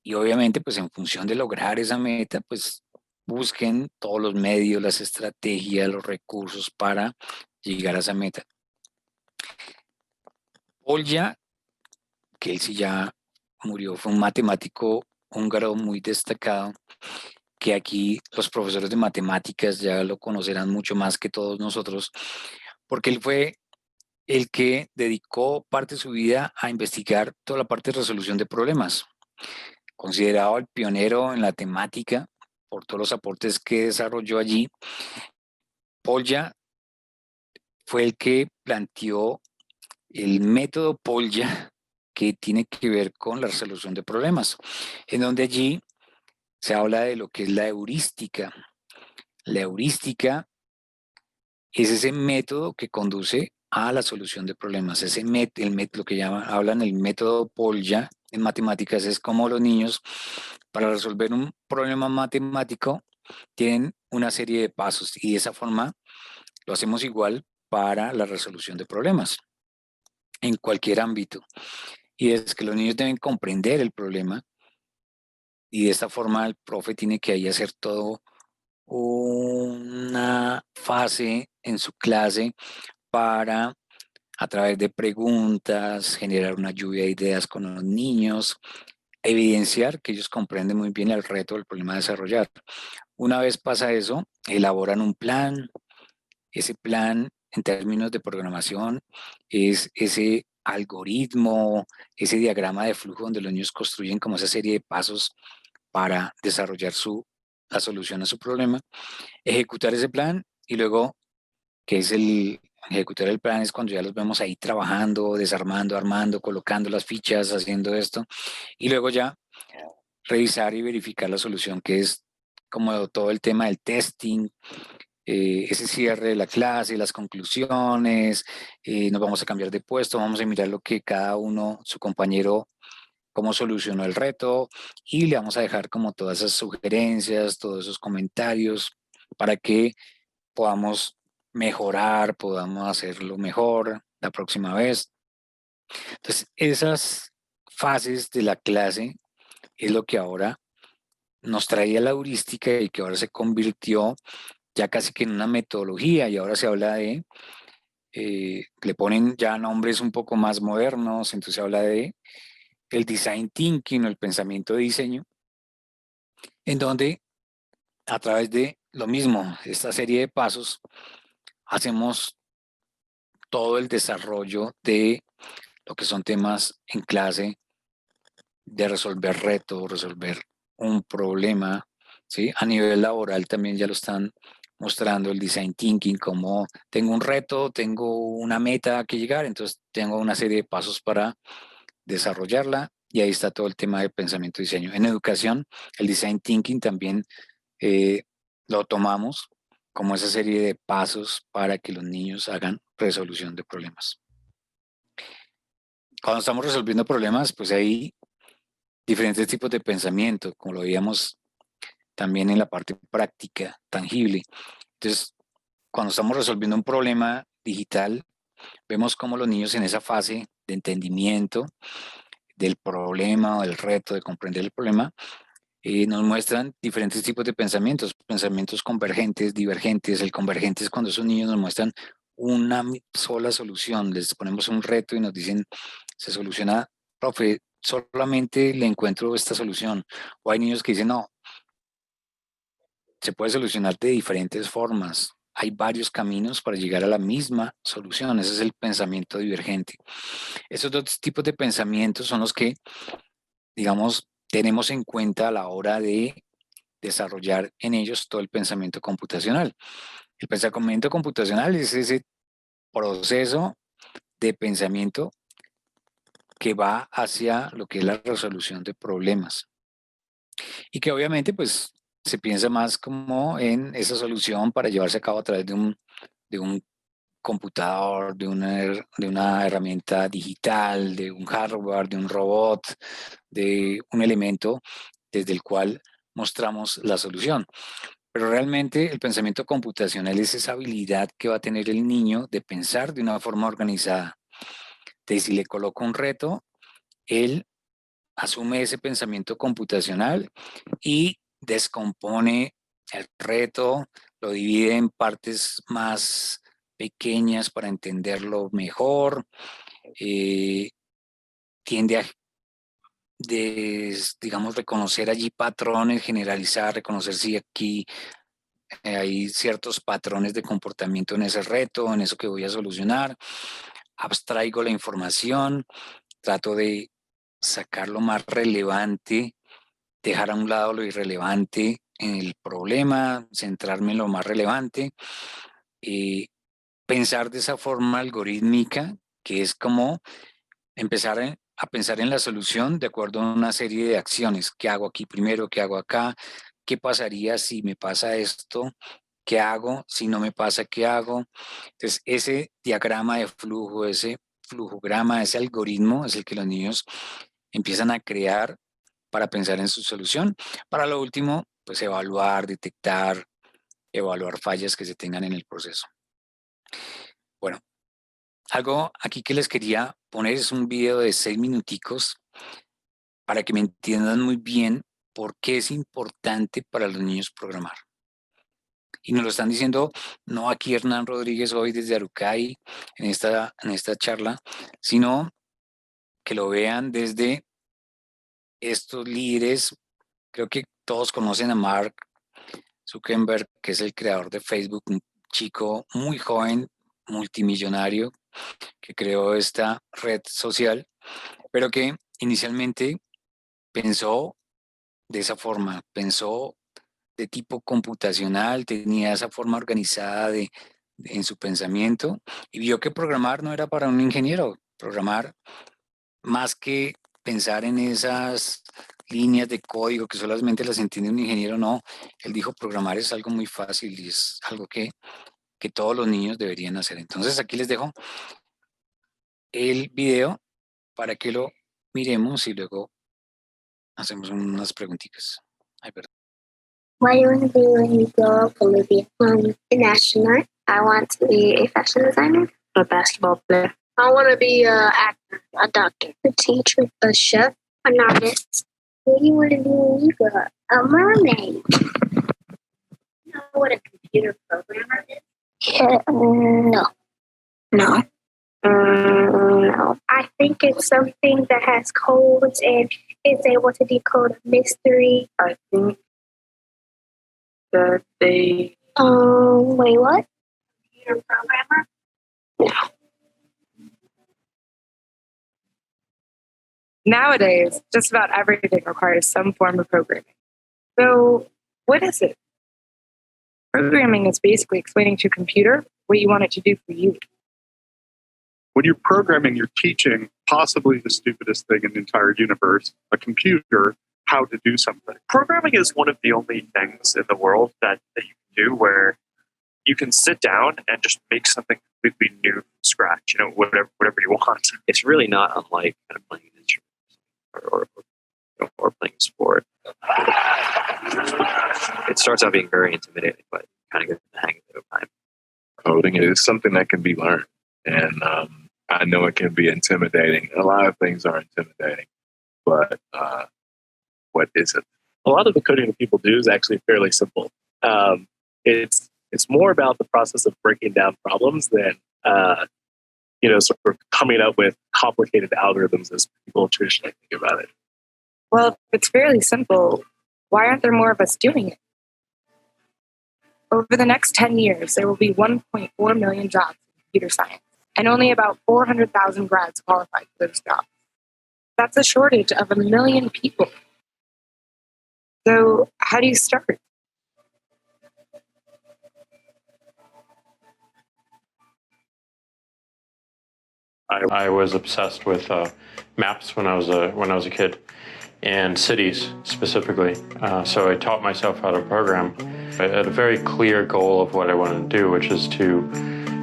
B: Y obviamente, pues en función de lograr esa meta, pues busquen todos los medios, las estrategias, los recursos para llegar a esa meta. Polya, que él sí ya murió, fue un matemático húngaro muy destacado, que aquí los profesores de matemáticas ya lo conocerán mucho más que todos nosotros, porque él fue el que dedicó parte de su vida a investigar toda la parte de resolución de problemas. Considerado el pionero en la temática por todos los aportes que desarrolló allí, Polya fue el que planteó el método Polya, que tiene que ver con la resolución de problemas, en donde allí se habla de lo que es la heurística. La heurística es ese método que conduce a la solución de problemas. El método que hablan el método Polya en matemáticas es como los niños, para resolver un problema matemático, tienen una serie de pasos y de esa forma lo hacemos igual para la resolución de problemas en cualquier ámbito. Y es que los niños deben comprender el problema y de esta forma el profe tiene que ahí hacer todo una fase en su clase para, a través de preguntas, generar una lluvia de ideas con los niños, evidenciar que ellos comprenden muy bien el reto del problema a desarrollar. Una vez pasa eso, elaboran un plan. Ese plan, en términos de programación, es ese algoritmo, ese diagrama de flujo donde los niños construyen como esa serie de pasos para desarrollar la solución a su problema, ejecutar ese plan y luego, que es ejecutar el plan es cuando ya los vemos ahí trabajando, desarmando, armando, colocando las fichas, haciendo esto, y luego ya revisar y verificar la solución, que es como todo el tema del testing, ese cierre de la clase, las conclusiones, nos vamos a cambiar de puesto, vamos a mirar lo que cada uno, su compañero, cómo solucionó el reto y le vamos a dejar como todas esas sugerencias, todos esos comentarios para que podamos mejorar, podamos hacerlo mejor la próxima vez. Entonces, esas fases de la clase es lo que ahora nos traía la heurística y que ahora se convirtió ya casi que en una metodología y ahora se habla le ponen ya nombres un poco más modernos, entonces se habla de el design thinking o el pensamiento de diseño, en donde a través de lo mismo, esta serie de pasos, hacemos todo el desarrollo de lo que son temas en clase, de resolver retos, resolver un problema, ¿sí? A nivel laboral también ya lo están mostrando el design thinking, como tengo un reto, tengo una meta que llegar, entonces tengo una serie de pasos para desarrollarla y ahí está todo el tema de pensamiento y diseño. En educación, el design thinking también lo tomamos como esa serie de pasos para que los niños hagan resolución de problemas. Cuando estamos resolviendo problemas, pues hay diferentes tipos de pensamiento, como lo veíamos también en la parte práctica, tangible. Entonces, cuando estamos resolviendo un problema digital, vemos cómo los niños en esa fase de entendimiento del problema o del reto, de comprender el problema, nos muestran diferentes tipos de pensamientos convergentes, divergentes. El convergente es cuando esos niños nos muestran una sola solución, les ponemos un reto y nos dicen, se soluciona, profe, solamente le encuentro esta solución. O hay niños que dicen, no, se puede solucionar de diferentes formas. Hay varios caminos para llegar a la misma solución. Ese es el pensamiento divergente. Esos dos tipos de pensamientos son los que, digamos, tenemos en cuenta a la hora de desarrollar en ellos todo el pensamiento computacional. El pensamiento computacional es ese proceso de pensamiento que va hacia lo que es la resolución de problemas y que obviamente pues se piensa más como en esa solución para llevarse a cabo a través de un computador, de una herramienta digital, de un hardware, de un robot, de un elemento desde el cual mostramos la solución. Pero realmente el pensamiento computacional es esa habilidad que va a tener el niño de pensar de una forma organizada. Entonces, si le coloco un reto, él asume ese pensamiento computacional y descompone el reto, lo divide en partes más pequeñas para entenderlo mejor, tiende a, digamos, reconocer allí patrones, generalizar, reconocer si aquí hay ciertos patrones de comportamiento en ese reto, en eso que voy a solucionar, abstraigo la información, trato de sacar lo más relevante, dejar a un lado lo irrelevante en el problema, centrarme en lo más relevante, pensar de esa forma algorítmica, que es como empezar a pensar en la solución de acuerdo a una serie de acciones. ¿Qué hago aquí primero? ¿Qué hago acá? ¿Qué pasaría si me pasa esto? ¿Qué hago? Si no me pasa, ¿qué hago? Entonces, ese diagrama de flujo, ese flujograma, ese algoritmo es el que los niños empiezan a crear para pensar en su solución. Para lo último, pues evaluar, detectar, evaluar fallas que se tengan en el proceso. Bueno, algo aquí que les quería poner es un video de 6 minuticos para que me entiendan muy bien por qué es importante para los niños programar. Y nos lo están diciendo no aquí Hernán Rodríguez hoy desde Arucay en esta charla, sino que lo vean desde estos líderes. Creo que todos conocen a Mark Zuckerberg, que es el creador de Facebook, un chico muy joven, multimillonario, que creó esta red social, pero que inicialmente pensó de esa forma, pensó de tipo computacional, tenía esa forma organizada en su pensamiento y vio que programar no era para un ingeniero, programar más que pensar en esas líneas de código que solamente las entiende un ingeniero, no. Él dijo, programar es algo muy fácil y es algo que todos los niños deberían hacer. Entonces aquí les dejo el video para que lo miremos y luego hacemos unas preguntitas. Ay, perdón.
D: What do you want to be when you grow up, Olivia? An astronaut. I want to be a fashion designer. A basketball player. I want to be an actor, a doctor, a teacher, a chef, an artist. What do you want to be when you grow up? A mermaid. You know what a computer programmer is? Yeah, no. No. No. I think it's something that has codes and is able to decode a mystery. I think that they... wait, what? Computer programmer? No.
F: Nowadays, just about everything requires some form of programming. So, what is it? Programming is basically explaining to a computer what you want it to do for you.
G: When you're programming, you're teaching possibly the stupidest thing in the entire universe, a computer, how to do something.
H: Programming is one of the only things in the world that you can do where you can sit down and just make something completely new from scratch, whatever you want. It's really not unlike kind of playing an instrument or playing a sport. It starts out being very intimidating, but you kind of get the hang of it over time.
I: Coding is something that can be learned. And I know it can be intimidating. A lot of things are intimidating, but what isn't?
H: A lot of the coding that people do is actually fairly simple. It's more about the process of breaking down problems than sort of coming up with complicated algorithms as people traditionally think about it.
F: Well, if it's fairly simple, why aren't there more of us doing it? Over the next 10 years, there will be 1.4 million jobs in computer science, and only about 400,000 grads qualify for those jobs. That's a shortage of 1 million people. So how do you start?
J: I was obsessed with maps when I was a kid, and cities specifically. So I taught myself how to program. I had a very clear goal of what I wanted to do, which is to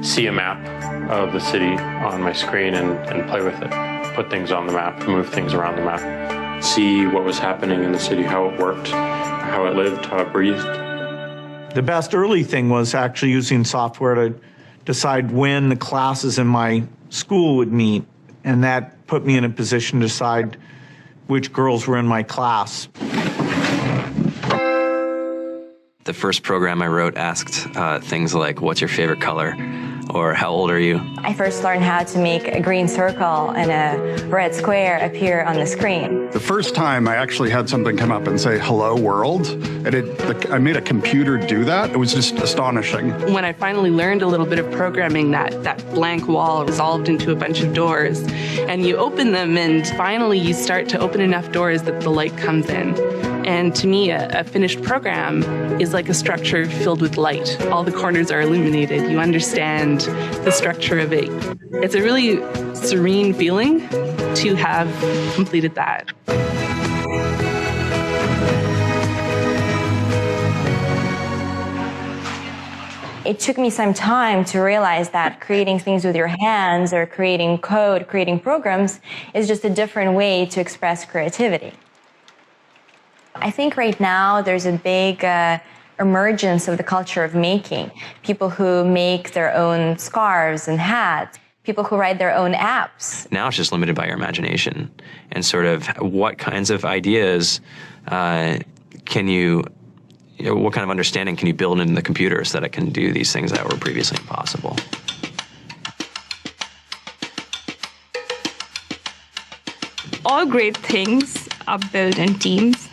J: see a map of the city on my screen and play with it. Put things on the map, move things around the map. See what was happening in the city, how it worked, how it lived, how it breathed.
K: The best early thing was actually using software to decide when the classes in my school would meet. And that put me in a position to decide which girls were in my class.
L: The first program I wrote asked things like, what's your favorite color? Or how old are you?
M: I first learned how to make a green circle and a red square appear on the screen.
G: The first time I actually had something come up and say, hello world, and I made a computer do that. It was just astonishing.
N: When I finally learned a little bit of programming, that blank wall resolved into a bunch of doors, and you open them, and finally you start to open enough doors that the light comes in. And to me, a finished program is like a structure filled with light. All the corners are illuminated. You understand the structure of it. It's a really serene feeling to have completed that.
M: It took me some time to realize that creating things with your hands or creating code, creating programs is just a different way to express creativity. I think right now there's a big emergence of the culture of making. People who make their own scarves and hats, people who write their own apps.
L: Now it's just limited by your imagination and sort of what kinds of ideas can you know, what kind of understanding can you build into the computer so that it can do these things that were previously impossible?
O: All great things are built in teams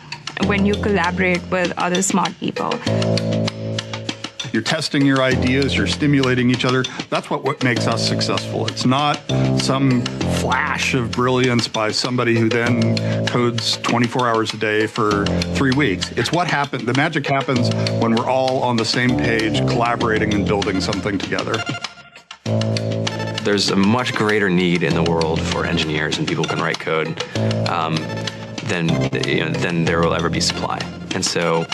O: when you collaborate with other smart people.
G: You're testing your ideas, you're stimulating each other. That's what makes us successful. It's not some flash of brilliance by somebody who then codes 24 hours a day for 3 weeks. It's what happened. The magic happens when we're all on the same page, collaborating and building something together.
L: There's a much greater need in the world for engineers and people who can write code than there will ever be supply. And so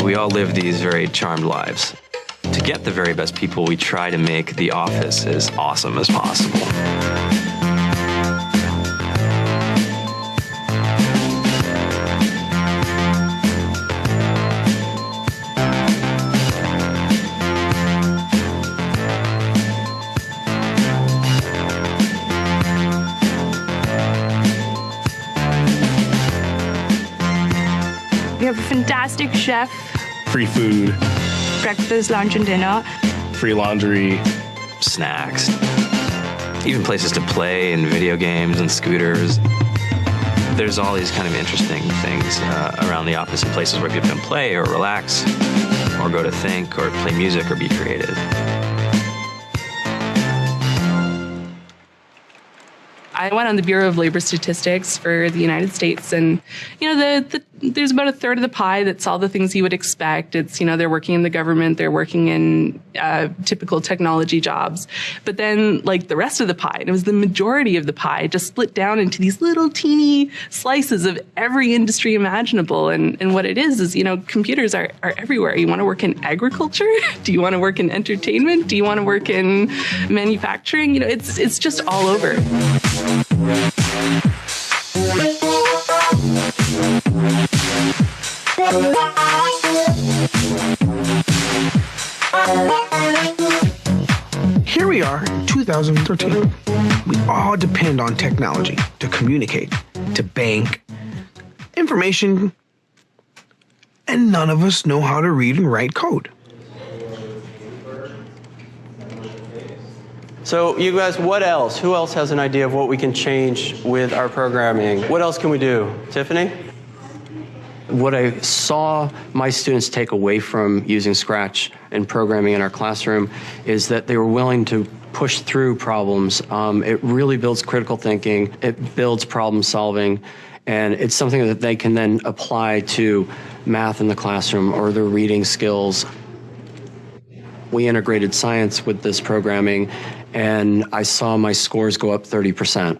L: we all live these very charmed lives. To get the very best people, we try to make the office as awesome as possible.
O: We have a fantastic chef.
I: Free food.
O: Breakfast, lunch, and dinner.
I: Free laundry.
L: Snacks. Even places to play and video games and scooters. There's all these kind of interesting things around the office and places where people can play or relax or go to think or play music or be creative.
N: I went on the Bureau of Labor Statistics for the United States, and there's about a third of the pie that's all the things you would expect. It's they're working in the government, they're working in typical technology jobs, but then like the rest of the pie, and it was the majority of the pie, just split down into these little teeny slices of every industry imaginable. And what it is computers are everywhere. You want to work in agriculture? Do you want to work in entertainment? Do you want to work in manufacturing? It's just all over.
P: Here we are in 2013. We all depend on technology to communicate, to bank, information, and none of us know how to read and write code.
Q: So you guys, what else? Who else has an idea of what we can change with our programming? What else can we do? Tiffany?
H: What I saw my students take away from using Scratch and programming in our classroom is that they were willing to push through problems. It really builds critical thinking, it builds problem solving, and it's something that they can then apply to math in the classroom or their reading skills. We integrated science with this programming, and I saw my scores go up 30%.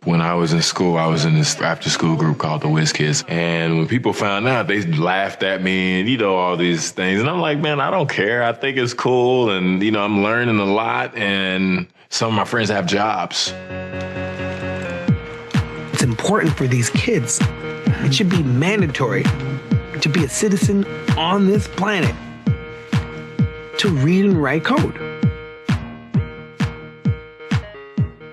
I: When I was in school, I was in this after-school group called the Whiz Kids. And when people found out, they laughed at me and, all these things. And I'm like, man, I don't care. I think it's cool. And, I'm learning a lot. And some of my friends have jobs.
P: It's important for these kids. It should be mandatory to be a citizen on this planet, to read and write code.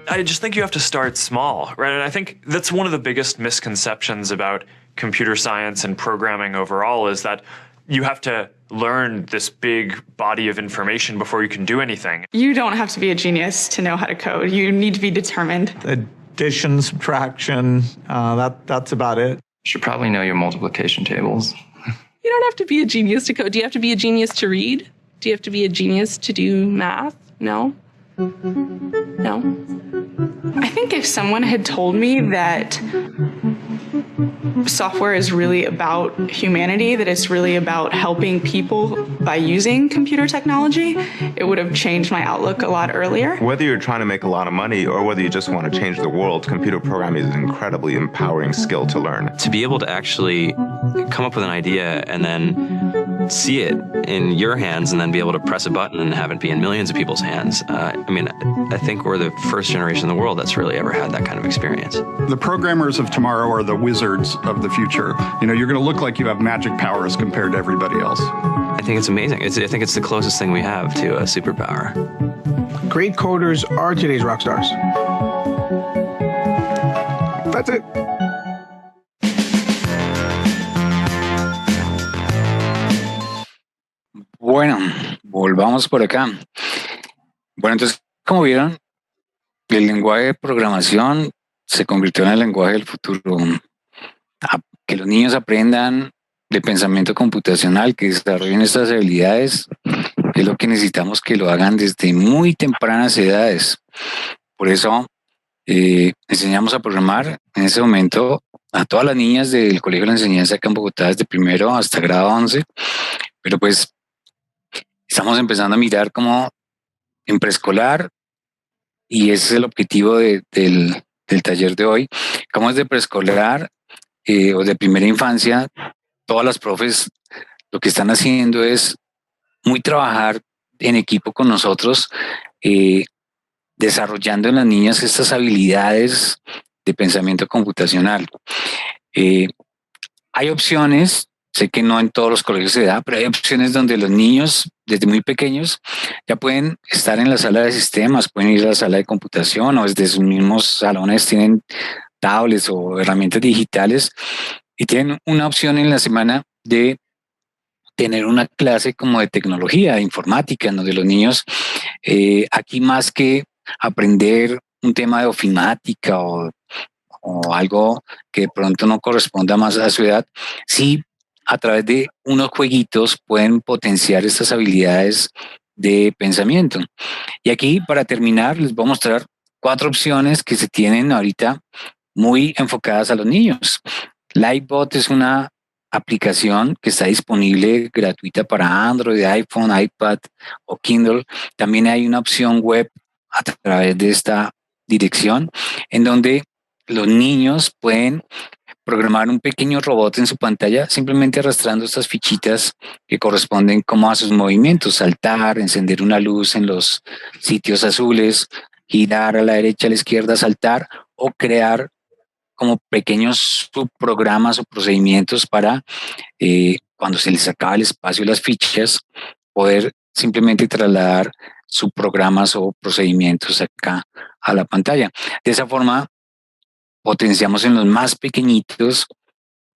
R: I just think you have to start small, right? And I think that's one of the biggest misconceptions about computer science and programming overall is that you have to learn this big body of information before you can do anything.
N: You don't have to be a genius to know how to code. You need to be determined.
K: Addition, subtraction, that's about it.
S: You should probably know your multiplication tables.
N: You don't have to be a genius to code. Do you have to be a genius to read? Do you have to be a genius to do math? No. No. I think if someone had told me that software is really about humanity, that it's really about helping people by using computer technology, it would have changed my outlook a lot earlier.
T: Whether you're trying to make a lot of money or whether you just want to change the world, computer programming is an incredibly empowering skill to learn.
L: To be able to actually come up with an idea and then see it in your hands and then be able to press a button and have it be in millions of people's hands. I think we're the first generation in the world that's really ever had that kind of experience.
G: The programmers of tomorrow are the wizards of the future. You're going to look like you have magic powers compared to everybody else.
L: I think it's amazing. I think it's the closest thing we have to a superpower.
P: Great coders are today's rock stars. That's it.
B: Bueno, volvamos por acá. Bueno, entonces, como vieron, el lenguaje de programación se convirtió en el lenguaje del futuro. Que los niños aprendan de pensamiento computacional, que desarrollen estas habilidades, es lo que necesitamos que lo hagan desde muy tempranas edades. Por eso enseñamos a programar en ese momento a todas las niñas del Colegio de la Enseñanza acá en Bogotá, desde primero hasta grado 11, pero pues estamos empezando a mirar como en preescolar, y ese es el objetivo del taller de hoy, como es de preescolar o de primera infancia. Todas las profes lo que están haciendo es muy trabajar en equipo con nosotros, desarrollando en las niñas estas habilidades de pensamiento computacional. Hay opciones, sé que no en todos los colegios se da, pero hay opciones donde los niños desde muy pequeños ya pueden estar en la sala de sistemas, pueden ir a la sala de computación o desde sus mismos salones tienen tablets o herramientas digitales y tienen una opción en la semana de tener una clase como de tecnología, de informática, donde los niños aquí más que aprender un tema de ofimática o algo que de pronto no corresponda más a su edad, sí a través de unos jueguitos pueden potenciar estas habilidades de pensamiento. Y aquí para terminar les voy a mostrar 4 opciones que se tienen ahorita muy enfocadas a los niños. Lightbot es una aplicación que está disponible gratuita para Android, iPhone, iPad o Kindle. También hay una opción web a través de esta dirección en donde los niños pueden programar un pequeño robot en su pantalla simplemente arrastrando estas fichitas que corresponden como a sus movimientos: saltar, encender una luz en los sitios azules, girar a la derecha, a la izquierda, saltar, o crear como pequeños subprogramas o procedimientos para cuando se les acaba el espacio las fichas, poder simplemente trasladar subprogramas o procedimientos acá a la pantalla. De esa forma potenciamos en los más pequeñitos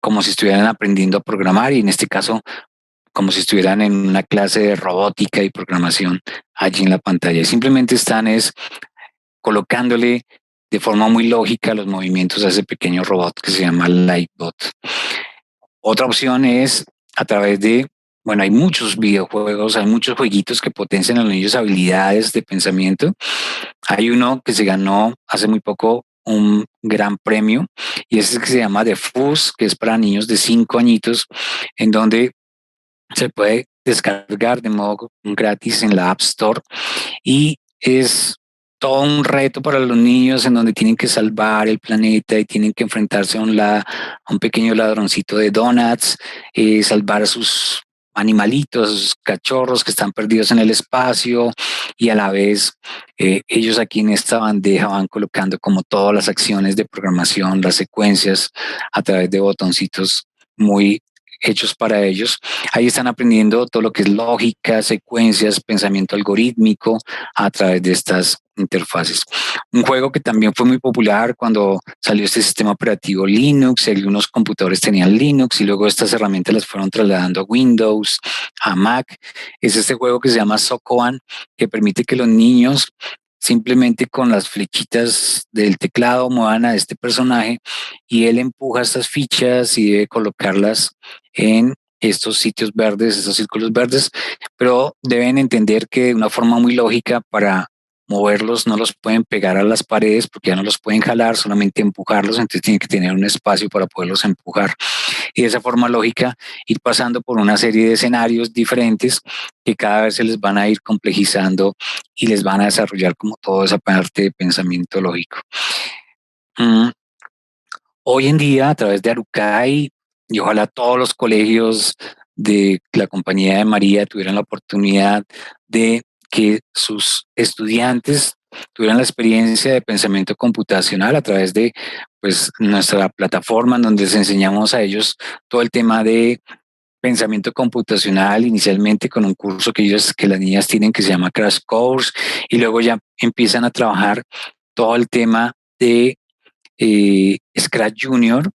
B: como si estuvieran aprendiendo a programar, y en este caso como si estuvieran en una clase de robótica y programación allí en la pantalla. Y simplemente están colocándole de forma muy lógica los movimientos a ese pequeño robot que se llama Lightbot. Otra opción es a través de, hay muchos videojuegos, hay muchos jueguitos que potencian a los niños habilidades de pensamiento. Hay uno que se ganó hace muy poco un gran premio, y ese que se llama The Fuzz, que es para niños de 5 añitos, en donde se puede descargar de modo gratis en la App Store, y es todo un reto para los niños en donde tienen que salvar el planeta y tienen que enfrentarse a un pequeño ladroncito de donuts, salvar a sus animalitos, a sus cachorros que están perdidos en el espacio, y a la vez ellos aquí en esta bandeja van colocando como todas las acciones de programación, las secuencias a través de botoncitos muy hechos para ellos. Ahí están aprendiendo todo lo que es lógica, secuencias, pensamiento algorítmico a través de estas interfaces. Un juego que también fue muy popular cuando salió este sistema operativo Linux, algunos computadores tenían Linux y luego estas herramientas las fueron trasladando a Windows, a Mac. Es este juego que se llama Sokoban, que permite que los niños simplemente con las flechitas del teclado muevan a este personaje y él empuja estas fichas y debe colocarlas en estos sitios verdes, estos círculos verdes, pero deben entender que de una forma muy lógica, para moverlos no los pueden pegar a las paredes porque ya no los pueden jalar, solamente empujarlos, entonces tienen que tener un espacio para poderlos empujar. Y de esa forma lógica ir pasando por una serie de escenarios diferentes que cada vez se les van a ir complejizando y les van a desarrollar como toda esa parte de pensamiento lógico. Hoy en día, a través de Arukai, y ojalá todos los colegios de la Compañía de María tuvieran la oportunidad de que sus estudiantes tuvieran la experiencia de pensamiento computacional a través de pues, nuestra plataforma, en donde les enseñamos a ellos todo el tema de pensamiento computacional, inicialmente con un curso que las niñas tienen que se llama Crash Course, y luego ya empiezan a trabajar todo el tema de Scratch Junior,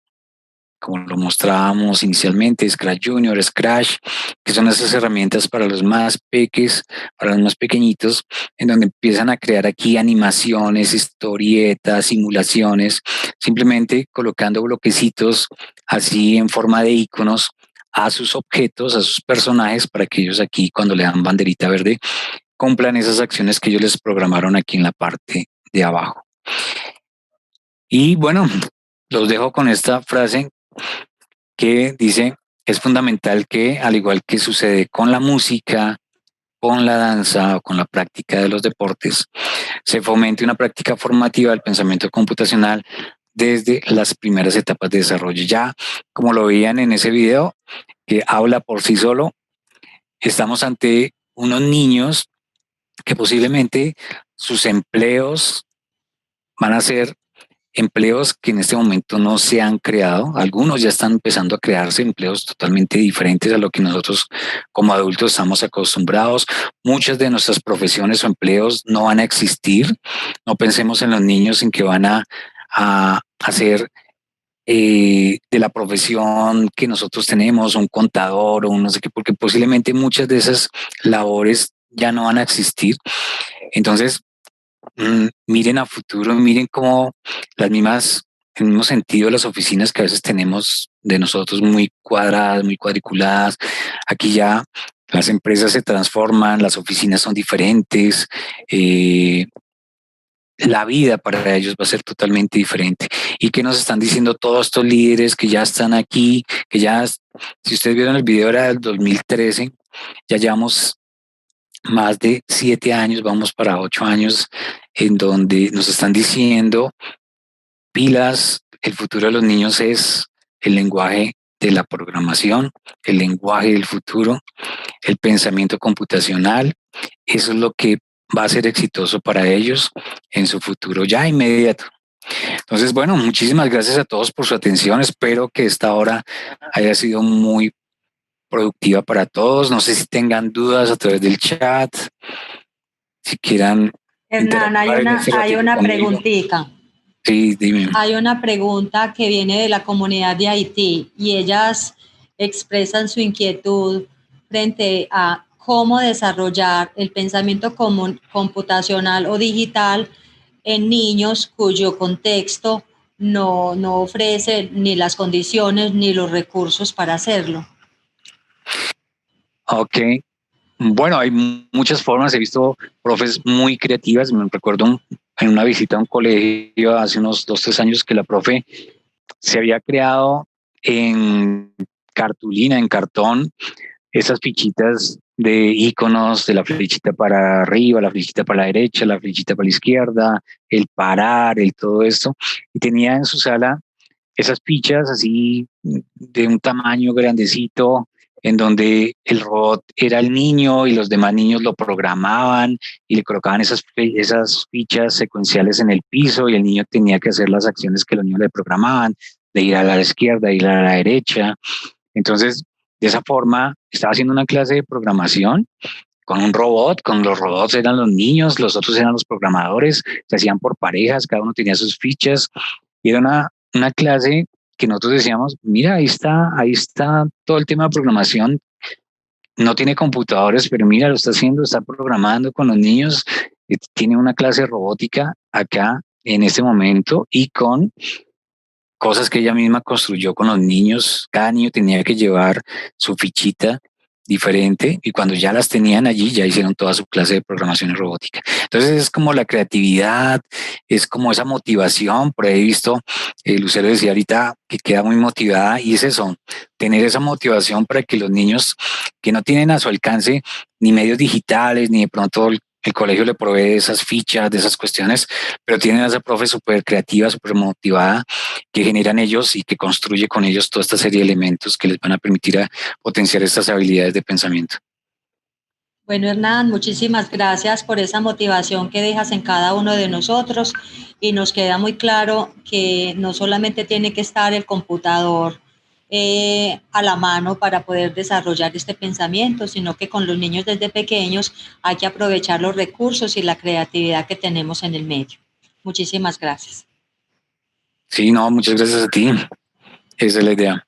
B: como lo mostrábamos inicialmente, Scratch Junior, Scratch, que son esas herramientas para los más peques, para los más pequeñitos, en donde empiezan a crear aquí animaciones, historietas, simulaciones, simplemente colocando bloquecitos así en forma de iconos a sus objetos, a sus personajes, para que ellos aquí, cuando le dan banderita verde, cumplan esas acciones que ellos les programaron aquí en la parte de abajo. Y bueno, los dejo con esta frase que dice: es fundamental que, al igual que sucede con la música, con la danza o con la práctica de los deportes, se fomente una práctica formativa del pensamiento computacional desde las primeras etapas de desarrollo. Ya, como lo veían en ese video, que habla por sí solo, estamos ante unos niños que posiblemente sus empleos van a ser empleos que en este momento no se han creado. Algunos ya están empezando a crearse empleos totalmente diferentes a lo que nosotros como adultos estamos acostumbrados. Muchas de nuestras profesiones o empleos no van a existir. No pensemos en los niños en que van a hacer de la profesión que nosotros tenemos, un contador o un no sé qué, porque posiblemente muchas de esas labores ya no van a existir. Entonces, miren a futuro, miren cómo el mismo sentido de las oficinas que a veces tenemos de nosotros muy cuadradas, muy cuadriculadas. Aquí ya las empresas se transforman, las oficinas son diferentes, la vida para ellos va a ser totalmente diferente. ¿Y qué nos están diciendo todos estos líderes que ya están aquí? Que ya, si ustedes vieron el video, era del 2013, ya llevamos más de 7 años, vamos para 8 años, en donde nos están diciendo: pilas, el futuro de los niños es el lenguaje de la programación, el lenguaje del futuro, el pensamiento computacional. Eso es lo que va a ser exitoso para ellos en su futuro ya inmediato. Entonces, bueno, muchísimas gracias a todos por su atención. Espero que esta hora haya sido muy productiva para todos. No sé si tengan dudas a través del chat, si quieran.
A: Hernán, hay una preguntita.
B: Sí, dime.
A: Hay una pregunta que viene de la comunidad de Haití y ellas expresan su inquietud frente a cómo desarrollar el pensamiento computacional o digital en niños cuyo contexto no ofrece ni las condiciones ni los recursos para hacerlo.
B: Ok. Bueno, hay muchas formas. He visto profes muy creativas. Me recuerdo en una visita a un colegio hace unos 2-3 años que la profe se había creado en cartulina, en cartón, esas fichitas de iconos, de la flechita para arriba, la flechita para la derecha, la flechita para la izquierda, el parar, el todo esto. Y tenía en su sala esas fichas así de un tamaño grandecito, en donde el robot era el niño y los demás niños lo programaban y le colocaban esas fichas secuenciales en el piso y el niño tenía que hacer las acciones que los niños le programaban, de ir a la izquierda, de ir a la derecha. Entonces, de esa forma, estaba haciendo una clase de programación con un robot, con los robots eran los niños, los otros eran los programadores, se hacían por parejas, cada uno tenía sus fichas y era una clase que nosotros decíamos, mira, ahí está todo el tema de programación, no tiene computadores, pero mira, lo está haciendo, está programando con los niños, tiene una clase de robótica acá en este momento y con cosas que ella misma construyó con los niños. Cada niño tenía que llevar su fichita diferente y cuando ya las tenían allí ya hicieron toda su clase de programación y robótica. Entonces es como la creatividad, es como esa motivación. Por ahí he visto, Lucero decía ahorita que queda muy motivada y es eso, tener esa motivación para que los niños que no tienen a su alcance ni medios digitales ni de pronto el colegio le provee de esas fichas, de esas cuestiones, pero tienen a esa profe súper creativa, súper motivada, que generan ellos y que construye con ellos toda esta serie de elementos que les van a permitir a potenciar estas habilidades de pensamiento.
A: Bueno, Hernán, muchísimas gracias por esa motivación que dejas en cada uno de nosotros y nos queda muy claro que no solamente tiene que estar el computador a la mano para poder desarrollar este pensamiento, sino que con los niños desde pequeños hay que aprovechar los recursos y la creatividad que tenemos en el medio. Muchísimas gracias.
B: Sí, no, muchas gracias a ti. Esa es la idea.